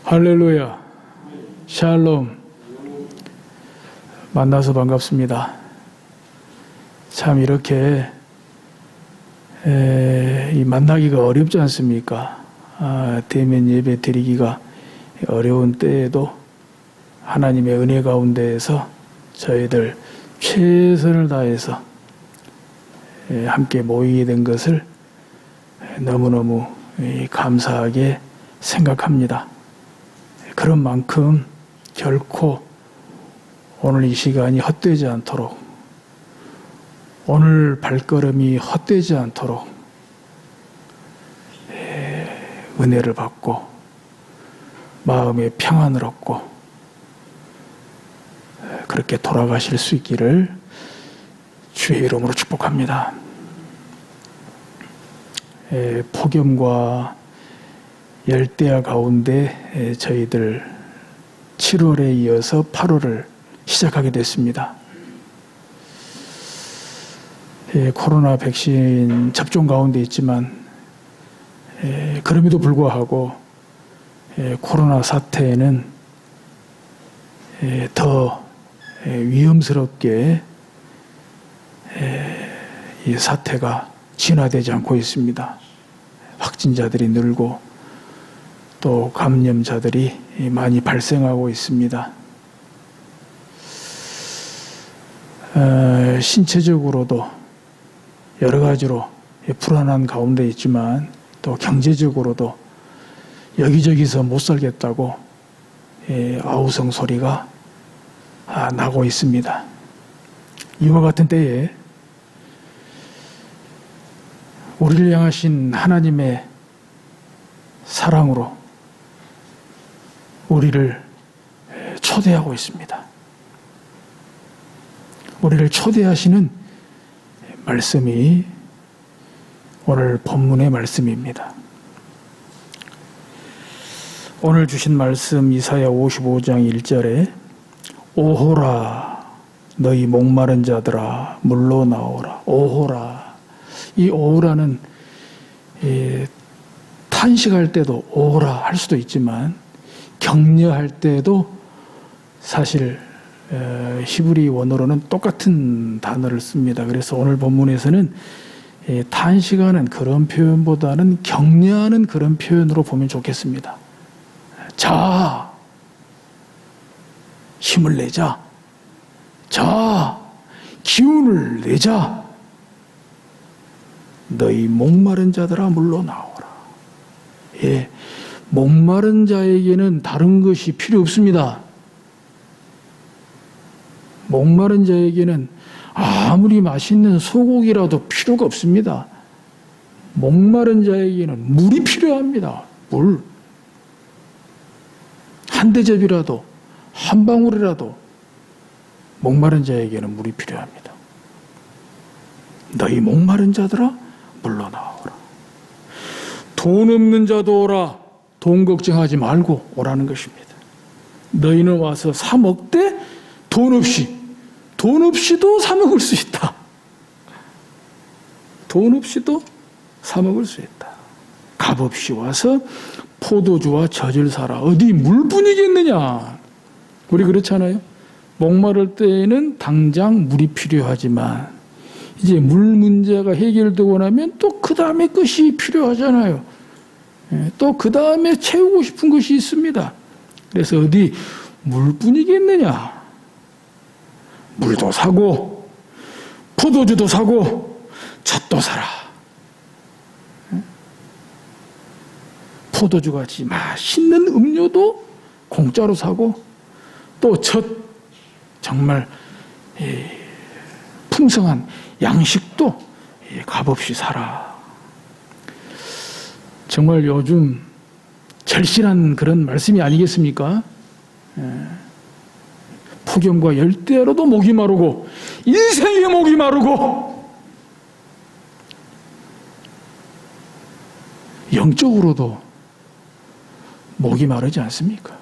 할렐루야. 샬롬. 만나서 반갑습니다. 참 이렇게 만나기가 어렵지 않습니까? 대면 예배 드리기가 어려운 때에도 하나님의 은혜 가운데에서 저희들 최선을 다해서 함께 모이게 된 것을 너무너무 감사하게 생각합니다. 그런 만큼 결코 오늘 이 시간이 헛되지 않도록, 오늘 발걸음이 헛되지 않도록 은혜를 받고 마음의 평안을 얻고 그렇게 돌아가실 수 있기를 주의 이름으로 축복합니다. 폭염과 열대야 가운데 저희들 7월에 이어서 8월을 시작하게 됐습니다. 코로나 백신 접종 가운데 있지만 그럼에도 불구하고 코로나 사태에는 더 위험스럽게 이 사태가 진화되지 않고 있습니다. 확진자들이 늘고 또 감염자들이 많이 발생하고 있습니다. 신체적으로도 여러 가지로 불안한 가운데 있지만 또 경제적으로도 여기저기서 못 살겠다고 아우성 소리가 나고 있습니다. 이와 같은 때에 우리를 향하신 하나님의 사랑으로 우리를 초대하고 있습니다. 우리를 초대하시는 말씀이 오늘 본문의 말씀입니다. 오늘 주신 말씀 이사야 55장 1절에 오호라 너희 목마른 자들아 물로 나오라. 오호라. 이 오호라는 탄식할 때도 오호라 할 수도 있지만 격려할 때도 사실 히브리 원어로는 똑같은 단어를 씁니다. 그래서 오늘 본문에서는 탄식하는 그런 표현보다는 격려하는 그런 표현으로 보면 좋겠습니다. 자, 힘을 내자. 자, 기운을 내자. 너희 목마른 자들아 물로 나오라. 목마른 자에게는 다른 것이 필요 없습니다. 목마른 자에게는 아무리 맛있는 소고기라도 필요가 없습니다. 목마른 자에게는 물이 필요합니다. 물. 한 대접이라도, 한 방울이라도 목마른 자에게는 물이 필요합니다. 너희 목마른 자들아 물로 나오라. 돈 없는 자도 오라. 돈 걱정하지 말고 오라는 것입니다. 너희는 와서 사 먹되 돈 없이도 사 먹을 수 있다. 돈 없이도 사 먹을 수 있다. 값없이 와서 포도주와 젖을 사라. 어디 물뿐이겠느냐. 우리 그렇잖아요. 목마를 때에는 당장 물이 필요하지만 이제 물 문제가 해결되고 나면 또 그 다음에 것이 필요하잖아요. 또 그 다음에 채우고 싶은 것이 있습니다. 그래서 어디 물뿐이겠느냐. 물도 사고 포도주도 사고 젖도 사라. 포도주같이 맛있는 음료도 공짜로 사고 또 젖 정말 풍성한 양식도 값없이 사라. 정말 요즘 절실한 그런 말씀이 아니겠습니까? 폭염과 열대야로도 목이 마르고 인생의 목이 마르고 영적으로도 목이 마르지 않습니까?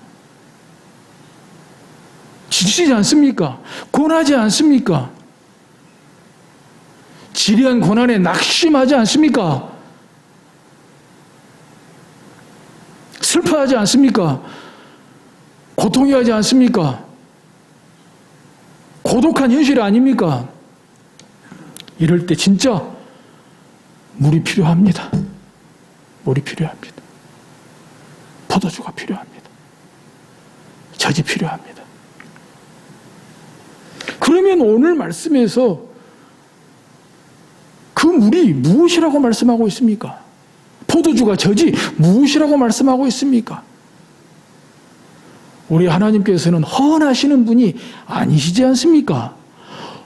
지치지 않습니까? 고난하지 않습니까? 지리한 고난에 낙심하지 않습니까? 슬퍼하지 않습니까? 고통이 하지 않습니까? 고독한 현실 아닙니까? 이럴 때 진짜 물이 필요합니다. 물이 필요합니다. 포도주가 필요합니다. 젖이 필요합니다. 그러면 오늘 말씀에서 그 물이 무엇이라고 말씀하고 있습니까? 포도주가 젖이 무엇이라고 말씀하고 있습니까? 우리 하나님께서는 헌하시는 분이 아니시지 않습니까?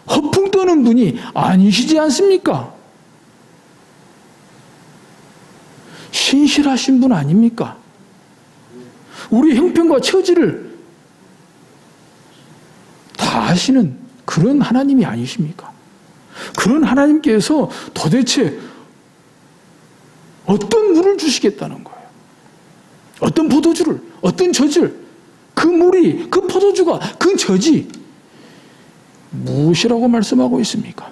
허풍 떠는 분이 아니시지 않습니까? 신실하신 분 아닙니까? 우리 형편과 처지를 다 아시는 그런 하나님이 아니십니까? 그런 하나님께서 도대체 어떤 물을 주시겠다는 거예요? 어떤 포도주를, 어떤 젖을, 그 물이, 그 포도주가, 그 젖이 무엇이라고 말씀하고 있습니까?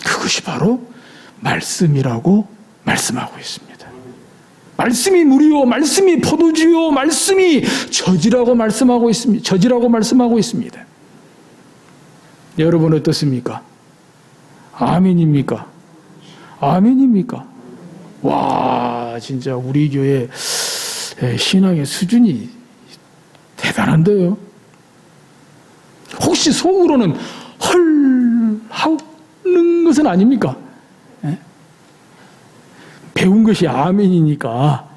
그것이 바로 말씀이라고 말씀하고 있습니다. 말씀이 물이요, 말씀이 포도주요, 말씀이 젖이라고 말씀하고 있습니다. 젖이라고 말씀하고 있습니다. 여러분 어떻습니까? 아멘입니까? 아멘입니까? 와, 진짜 우리 교회 신앙의 수준이 대단한데요. 혹시 속으로는 헐 하는 것은 아닙니까? 배운 것이 아멘이니까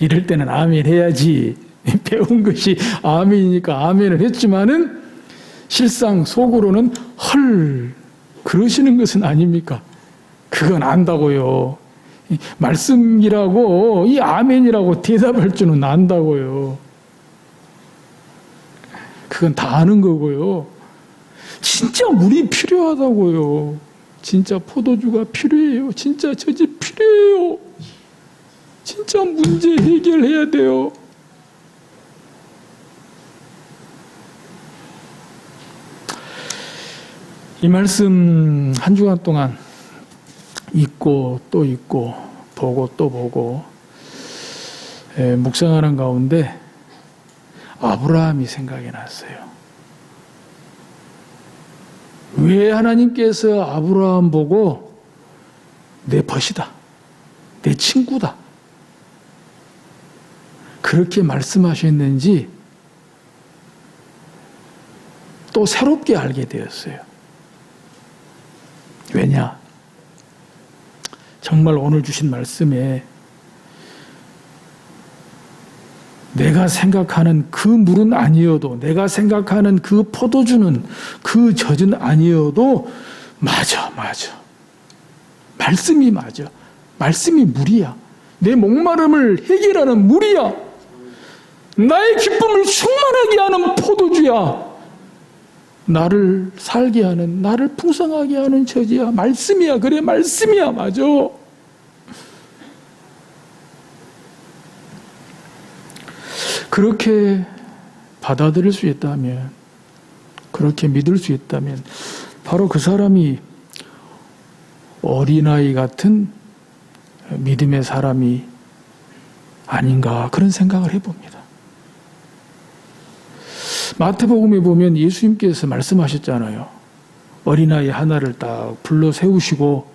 이럴 때는 아멘 해야지. 배운 것이 아멘이니까 아멘을 했지만은 실상 속으로는 헐 그러시는 것은 아닙니까? 그건 안다고요. 말씀이라고 이 아멘이라고 대답할 줄은 안다고요. 그건 다 아는 거고요. 진짜 물이 필요하다고요. 진짜 포도주가 필요해요. 진짜 젖이 필요해요. 진짜 문제 해결해야 돼요. 이 말씀 한 주간 동안 읽고 또 읽고 보고 또 보고 묵상하는 가운데 아브라함이 생각이 났어요. 왜 하나님께서 아브라함 보고 내 벗이다, 내 친구다 그렇게 말씀하셨는지 또 새롭게 알게 되었어요. 왜냐? 정말 오늘 주신 말씀에 내가 생각하는 그 물은 아니어도, 내가 생각하는 그 포도주는, 그 젖은 아니어도 맞아. 말씀이 맞아. 말씀이 물이야. 내 목마름을 해결하는 물이야. 나의 기쁨을 충만하게 하는 포도주야. 나를 살게 하는, 나를 풍성하게 하는 젖이야. 말씀이야. 그래, 말씀이야. 맞아. 그렇게 받아들일 수 있다면, 그렇게 믿을 수 있다면 바로 그 사람이 어린아이 같은 믿음의 사람이 아닌가 그런 생각을 해봅니다. 마태복음에 보면 예수님께서 말씀하셨잖아요. 어린아이 하나를 딱 불러 세우시고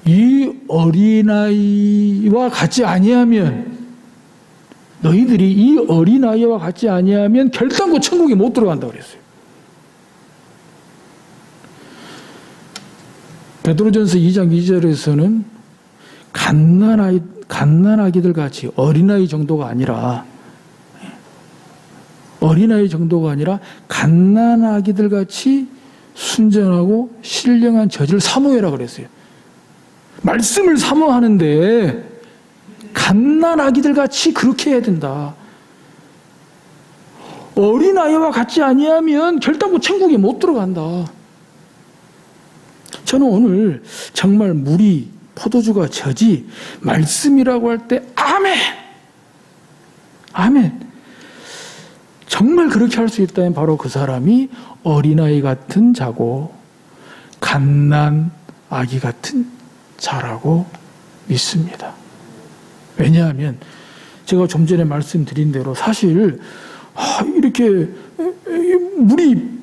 이 어린아이와 같이 아니하면, 너희들이 이 어린아이와 같지 아니하면 결단코 천국에 못 들어간다고 그랬어요. 베드로전서 2장 2절에서는 갓난아기들 같이 어린아이 정도가 아니라 갓난아기들 같이 순전하고 신령한 젖을 사모해라 그랬어요. 말씀을 사모하는데 갓난아기들 같이 그렇게 해야 된다. 어린아이와 같지 아니하면 결단코 천국에 못 들어간다. 저는 오늘 정말 물이, 포도주가, 젖이 말씀이라고 할 때 아멘. 정말 그렇게 할 수 있다면 바로 그 사람이 어린아이 같은 자고 갓난아기 같은 자라고 믿습니다. 왜냐하면 제가 좀 전에 말씀드린 대로 사실 이렇게 물이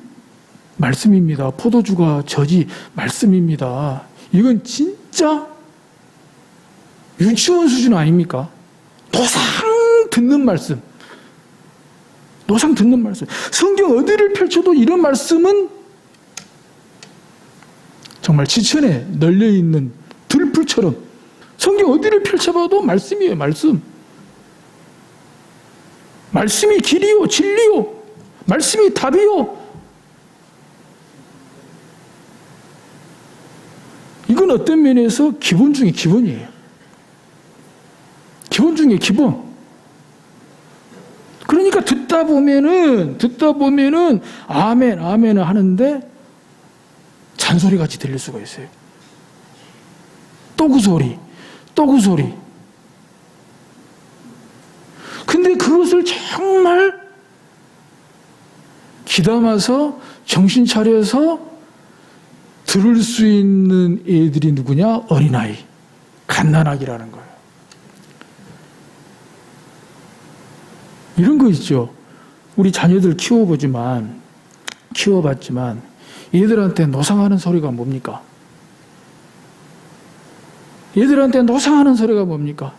말씀입니다. 포도주가 젖이 말씀입니다. 이건 진짜 유치원 수준 아닙니까? 노상 듣는 말씀. 노상 듣는 말씀. 성경 어디를 펼쳐도 이런 말씀은 정말 지천에 널려있는 들풀처럼 성경 어디를 펼쳐봐도 말씀이에요. 말씀. 말씀이 길이요 진리요. 말씀이 답이요. 이건 어떤 면에서 기본 중에 기본이에요. 기본 중에 기본. 그러니까 듣다 보면은 아멘 아멘을 하는데 잔소리 같이 들릴 수가 있어요. 또 그 소리, 또 그 소리. 근데 그것을 정말 귀담아서 정신 차려서 들을 수 있는 애들이 누구냐? 어린아이, 갓난아기라는 거예요. 이런 거 있죠. 우리 자녀들 키워봤지만 얘들한테 노상하는 소리가 뭡니까? 얘들한테 노상하는 소리가 뭡니까?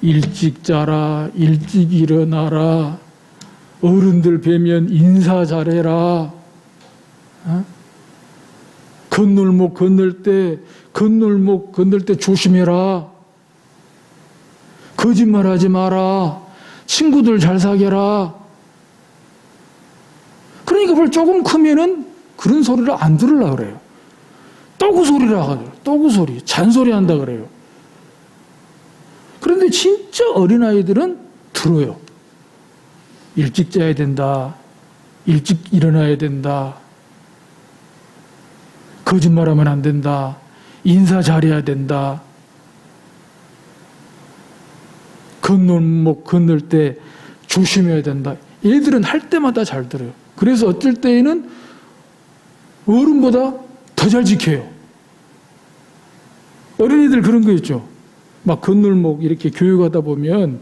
일찍 자라, 일찍 일어나라, 어른들 뵈면 인사 잘해라, 건널목 건널 때 조심해라, 거짓말하지 마라, 친구들 잘 사귀라. 그러니까 그걸 조금 크면은 그런 소리를 안 들으려고 그래요. 또 그 소리라 하더라고요. 또 그 소리, 잔소리 한다 그래요. 그런데 진짜 어린아이들은 들어요. 일찍 자야 된다. 일찍 일어나야 된다. 거짓말하면 안 된다. 인사 잘해야 된다. 건널목 건널 때 조심해야 된다. 얘들은 할 때마다 잘 들어요. 그래서 어쩔 때에는 어른보다 더 잘 지켜요. 어린이들 그런 거 있죠. 막 건널목 이렇게 교육하다 보면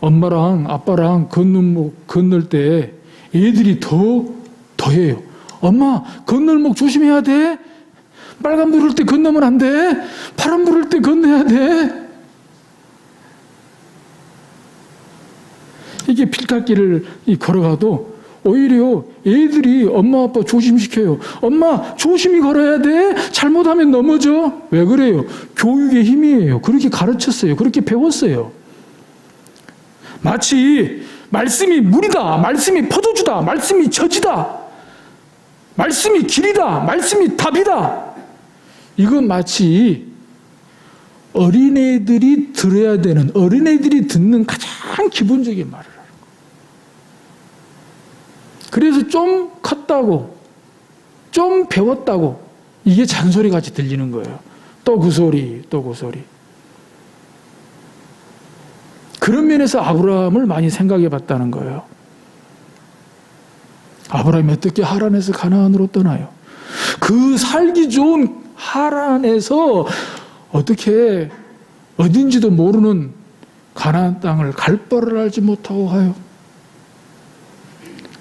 엄마랑 아빠랑 건널목 건널 때 애들이 더 해요. 엄마, 건널목 조심해야 돼. 빨간 불을 때 건너면 안 돼. 파란 불을 때 건너야 돼. 이게 필살기를 걸어가도 오히려 애들이 엄마 아빠 조심시켜요. 엄마 조심히 걸어야 돼. 잘못하면 넘어져. 왜 그래요? 교육의 힘이에요. 그렇게 가르쳤어요. 그렇게 배웠어요. 마치 말씀이 물이다. 말씀이 포도주다. 말씀이 젖이다. 말씀이 길이다. 말씀이 답이다. 이건 마치 어린애들이 들어야 되는, 어린애들이 듣는 가장 기본적인 말을. 그래서 좀 컸다고, 좀 배웠다고, 이게 잔소리같이 들리는 거예요. 또 그 소리, 또 그 소리. 그런 면에서 아브라함을 많이 생각해 봤다는 거예요. 아브라함이 어떻게 하란에서 가나안으로 떠나요? 그 살기 좋은 하란에서 어떻게 어딘지도 모르는 가나안 땅을 갈 바를 알지 못하고 가요?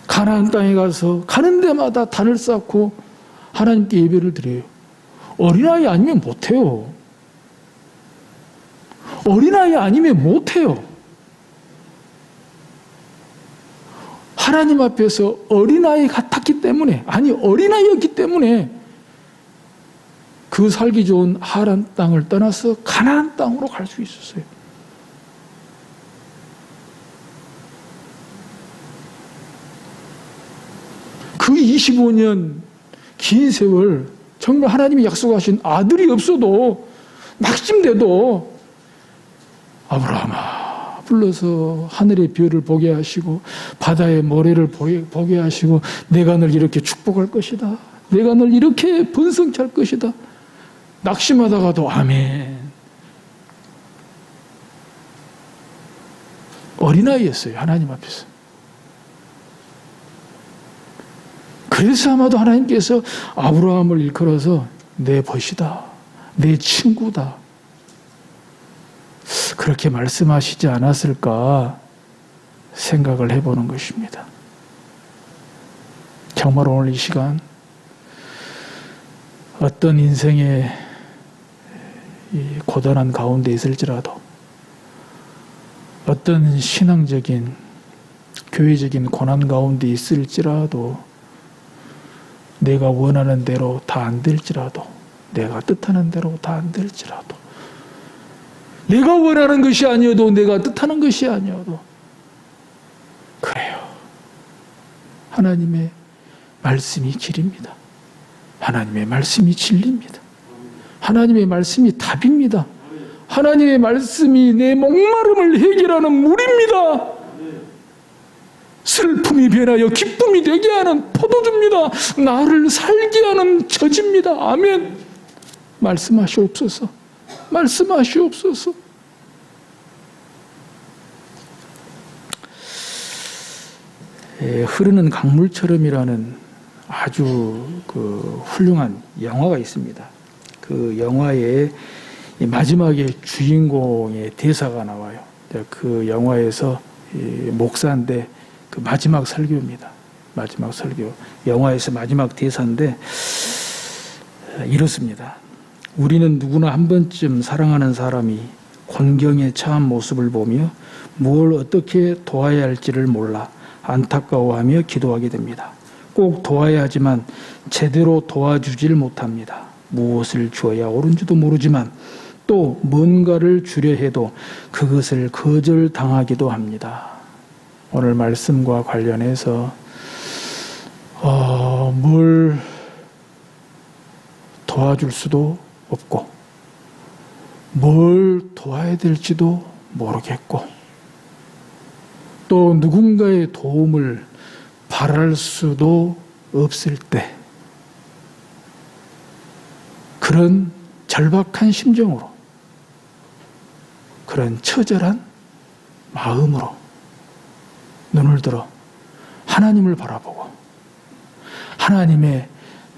가나안 땅에 가서 가는 데마다 단을 쌓고 하나님께 예배를 드려요. 어린아이 아니면 못해요. 어린아이 아니면 못해요. 하나님 앞에서 어린아이 같았기 때문에, 아니 어린아이였기 때문에 그 살기 좋은 하란 땅을 떠나서 가나안 땅으로 갈 수 있었어요. 그 25년 긴 세월 정말 하나님이 약속하신 아들이 없어도 낙심돼도 아브라함아 불러서 하늘의 별을 보게 하시고 바다의 모래를 보게 하시고 내가 널 이렇게 축복할 것이다. 내가 널 이렇게 번성케 할 것이다. 낙심하다가도 아멘. 어린아이였어요. 하나님 앞에서. 그래서 아마도 하나님께서 아브라함을 일컬어서 내 벗이다. 내 친구다. 그렇게 말씀하시지 않았을까 생각을 해보는 것입니다. 정말 오늘 이 시간 어떤 인생의 이 고단한 가운데 있을지라도, 어떤 신앙적인 교회적인 고난 가운데 있을지라도, 내가 원하는 대로 다 안 될지라도, 내가 뜻하는 대로 다 안 될지라도, 내가 원하는 것이 아니어도, 내가 뜻하는 것이 아니어도, 그래요. 하나님의 말씀이 길입니다. 하나님의 말씀이 진리입니다. 하나님의 말씀이 답입니다. 하나님의 말씀이 내 목마름을 해결하는 물입니다. 슬픔이 변하여 기쁨이 되게 하는 포도주입니다. 나를 살게 하는 젖입니다. 아멘. 말씀하시옵소서. 말씀하시옵소서. 흐르는 강물처럼이라는 아주 훌륭한 영화가 있습니다. 그 영화의 마지막에 주인공의 대사가 나와요. 그 영화에서 목사인데 그 마지막 설교입니다. 마지막 설교. 영화에서 마지막 대사인데 이렇습니다. 우리는 누구나 한 번쯤 사랑하는 사람이 곤경에 처한 모습을 보며 뭘 어떻게 도와야 할지를 몰라 안타까워하며 기도하게 됩니다. 꼭 도와야 하지만 제대로 도와주질 못합니다. 무엇을 주어야 옳은지도 모르지만 또 뭔가를 주려 해도 그것을 거절당하기도 합니다. 오늘 말씀과 관련해서 뭘 도와줄 수도 없고 뭘 도와야 될지도 모르겠고 또 누군가의 도움을 바랄 수도 없을 때 그런 절박한 심정으로 그런 처절한 마음으로 눈을 들어 하나님을 바라보고 하나님의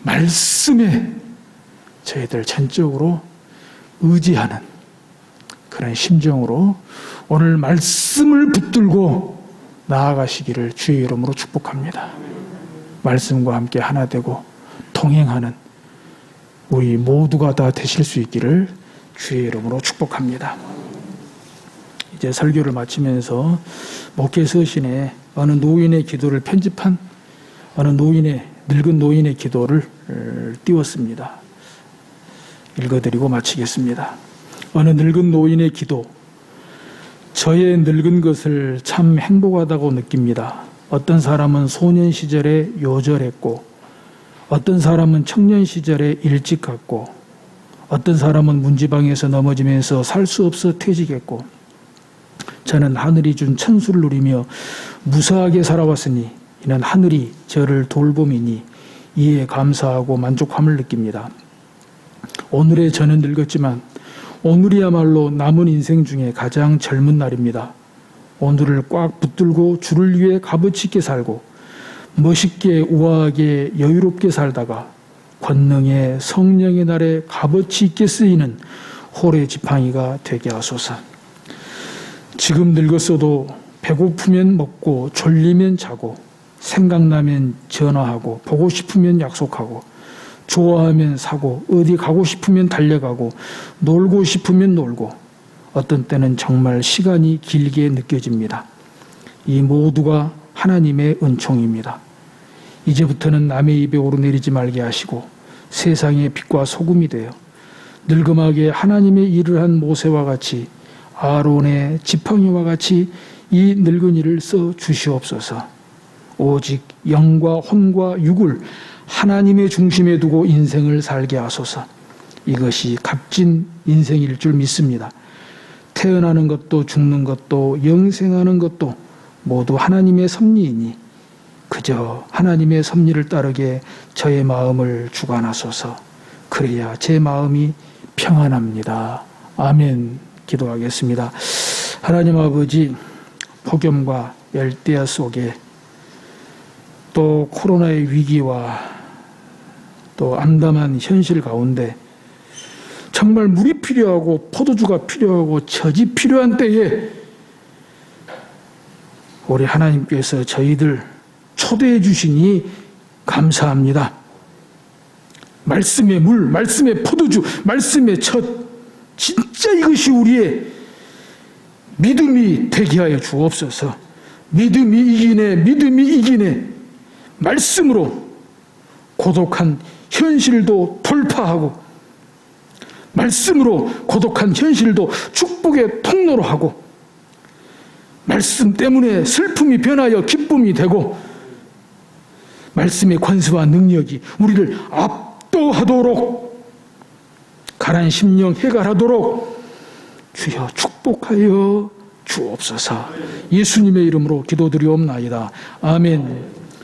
말씀에 저희들 전적으로 의지하는 그런 심정으로 오늘 말씀을 붙들고 나아가시기를 주의 이름으로 축복합니다. 말씀과 함께 하나 되고 동행하는 우리 모두가 다 되실 수 있기를 주의 이름으로 축복합니다. 이제 설교를 마치면서 목회 서신에 어느 노인의 기도를 편집한 어느 늙은 노인의 기도를 띄웠습니다. 읽어드리고 마치겠습니다. 어느 늙은 노인의 기도. 저의 늙은 것을 참 행복하다고 느낍니다. 어떤 사람은 소년 시절에 요절했고 어떤 사람은 청년 시절에 일찍 갔고 어떤 사람은 문지방에서 넘어지면서 살 수 없어 퇴직했고 저는 하늘이 준 천수를 누리며 무사하게 살아왔으니 이는 하늘이 저를 돌봄이니 이에 감사하고 만족함을 느낍니다. 오늘의 저는 늙었지만 오늘이야말로 남은 인생 중에 가장 젊은 날입니다. 오늘을 꽉 붙들고 주를 위해 값어치 있게 살고 멋있게 우아하게 여유롭게 살다가 권능의 성령의 날에 값어치 있게 쓰이는 홀의 지팡이가 되게 하소서. 지금 늙었어도 배고프면 먹고 졸리면 자고 생각나면 전화하고 보고 싶으면 약속하고 좋아하면 사고 어디 가고 싶으면 달려가고 놀고 싶으면 놀고 어떤 때는 정말 시간이 길게 느껴집니다. 이 모두가 하나님의 은총입니다. 이제부터는 남의 입에 오르내리지 말게 하시고 세상의 빛과 소금이 되어 늙음하게 하나님의 일을 한 모세와 같이 아론의 지팡이와 같이 이 늙은이를 써 주시옵소서. 오직 영과 혼과 육을 하나님의 중심에 두고 인생을 살게 하소서. 이것이 값진 인생일 줄 믿습니다. 태어나는 것도 죽는 것도 영생하는 것도 모두 하나님의 섭리이니 그저 하나님의 섭리를 따르게 저의 마음을 주관하소서. 그래야 제 마음이 평안합니다. 아멘. 기도하겠습니다. 하나님 아버지, 폭염과 열대야 속에 또 코로나의 위기와 또 암담한 현실 가운데 정말 물이 필요하고 포도주가 필요하고 젖이 필요한 때에 우리 하나님께서 저희들 초대해 주시니 감사합니다. 말씀의 물, 말씀의 포도주, 말씀의 젖, 진짜 이것이 우리의 믿음이 되게 하여 주옵소서. 믿음이 이기네, 믿음이 이기네. 말씀으로 고독한 현실도 돌파하고, 말씀으로 고독한 현실도 축복의 통로로 하고, 말씀 때문에 슬픔이 변하여 기쁨이 되고, 말씀의 권세와 능력이 우리를 압도하도록, 가난 심령 해결하도록 주여 축복하여 주옵소서. 예수님의 이름으로 기도드리옵나이다. 아멘.